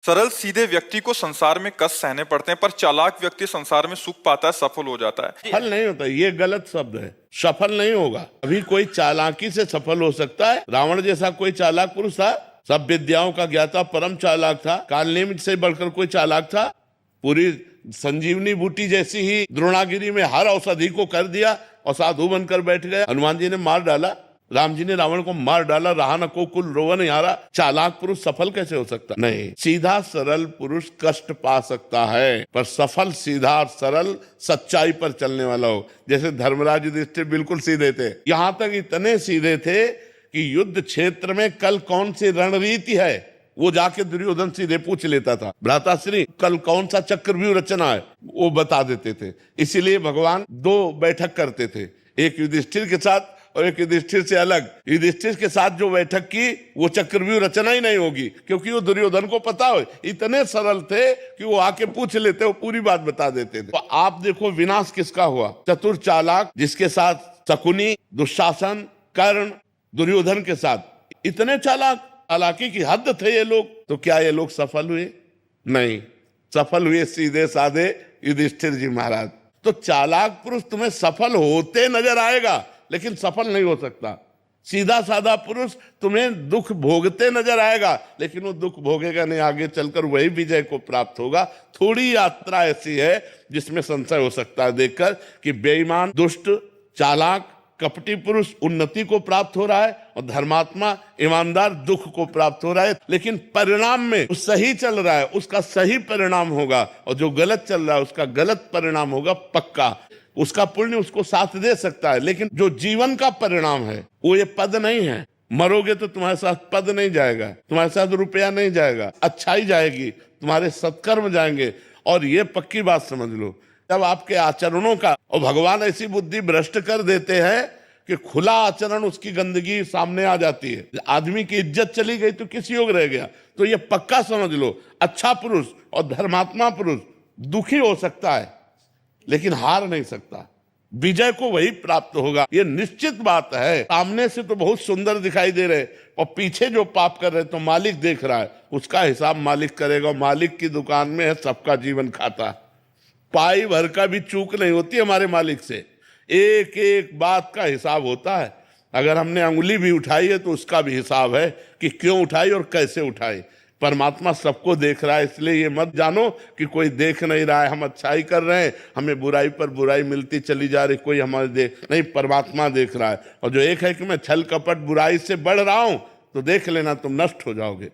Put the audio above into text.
सरल सीधे व्यक्ति को संसार में कष्ट सहने पड़ते हैं, पर चालाक व्यक्ति संसार में सुख पाता है, सफल हो जाता है। सफल नहीं होता, ये गलत शब्द है। सफल नहीं होगा। अभी कोई चालाकी से सफल हो सकता है। रावण जैसा कोई चालाक पुरुष था, सब विद्याओं का ज्ञाता, परम चालाक था। कालनेमि से बढ़कर कोई चालाक था? पूरी संजीवनी बूटी जैसी ही द्रोणागिरी में हर औषधि को कर दिया और साधु बनकर बैठ गए। हनुमान जी ने मार डाला, राम जी ने रावण को मार डाला, रहा न को कुल रोवन यारा। चालाक पुरुष सफल कैसे हो सकता? नहीं, सीधा सरल पुरुष कष्ट पा सकता है, पर सफल सीधा और सरल सच्चाई पर चलने वाला हो। जैसे धर्मराज युधिष्ठिर बिल्कुल सीधे थे, यहां तक इतने सीधे थे कि युद्ध क्षेत्र में कल कौन सी रणनीति है वो जाके दुर्योधन सीधे पूछ लेता था। भ्राताश्री कल कौन सा चक्रव्यूह रचना है वो बता देते थे। इसीलिए भगवान दो बैठक करते थे, एक युधिष्ठिर के साथ और एक युधिष्ठिर से अलग। युधिष्ठिर के साथ जो बैठक की वो चक्रव्यूह रचना ही नहीं होगी, क्योंकि वो दुर्योधन को पता हो। इतने सरल थे कि वो आके पूछ लेते, वो पूरी बात बता देते थे। तो आप देखो विनाश किसका हुआ? चतुर चालाक, जिसके साथ शकुनी, दुशासन, कर्ण, दुर्योधन के साथ इतने चालाक, चालाकी की हद थे ये लोग। तो क्या ये लोग सफल हुए? नहीं, सफल हुए सीधे साधे युधिष्ठिर जी महाराज। तो चालाक पुरुष तुम्हें सफल होते नजर आएगा, लेकिन सफल नहीं हो सकता। सीधा साधा पुरुष तुम्हें दुख भोगते नजर आएगा, लेकिन वो दुख भोगेगा नहीं, आगे चलकर वही विजय को प्राप्त होगा। थोड़ी यात्रा ऐसी है जिसमें संशय हो सकता है देखकर कि बेईमान, दुष्ट, चालाक, कपटी पुरुष उन्नति को प्राप्त हो रहा है और धर्मात्मा, ईमानदार दुख को प्राप्त हो रहा है। लेकिन परिणाम में जो सही चल रहा है उसका सही परिणाम होगा, और जो गलत चल रहा है उसका गलत परिणाम होगा पक्का। उसका पुण्य उसको साथ दे सकता है, लेकिन जो जीवन का परिणाम है वो ये पद नहीं है। मरोगे तो तुम्हारे साथ पद नहीं जाएगा, तुम्हारे साथ रुपया नहीं जाएगा, अच्छाई जाएगी, तुम्हारे सत्कर्म जाएंगे। और ये पक्की बात समझ लो, जब आपके आचरणों का, और भगवान ऐसी बुद्धि भ्रष्ट कर देते हैं कि खुला आचरण उसकी गंदगी सामने आ जाती है। आदमी की इज्जत चली गई तो किस योग रह गया? तो ये पक्का समझ लो, अच्छा पुरुष और धर्मात्मा पुरुष दुखी हो सकता है लेकिन हार नहीं सकता। विजय को वही प्राप्त होगा, ये निश्चित बात है। सामने से तो बहुत सुंदर दिखाई दे रहे और पीछे जो पाप कर रहे तो मालिक देख रहा है, उसका हिसाब मालिक करेगा। मालिक की दुकान में है सबका जीवन खाता। पाई भर का भी चूक नहीं होती हमारे मालिक से, एक एक बात का हिसाब होता है। अगर हमने अंगुली भी उठाई है तो उसका भी हिसाब है कि क्यों उठाई और कैसे उठाई। परमात्मा सबको देख रहा है, इसलिए ये मत जानो कि कोई देख नहीं रहा है, हम अच्छाई कर रहे हैं, हमें बुराई पर बुराई मिलती चली जा रही, कोई हमारे देख नहीं। परमात्मा देख रहा है। और जो एक है कि मैं छल कपट बुराई से बढ़ रहा हूं, तो देख लेना तुम नष्ट हो जाओगे।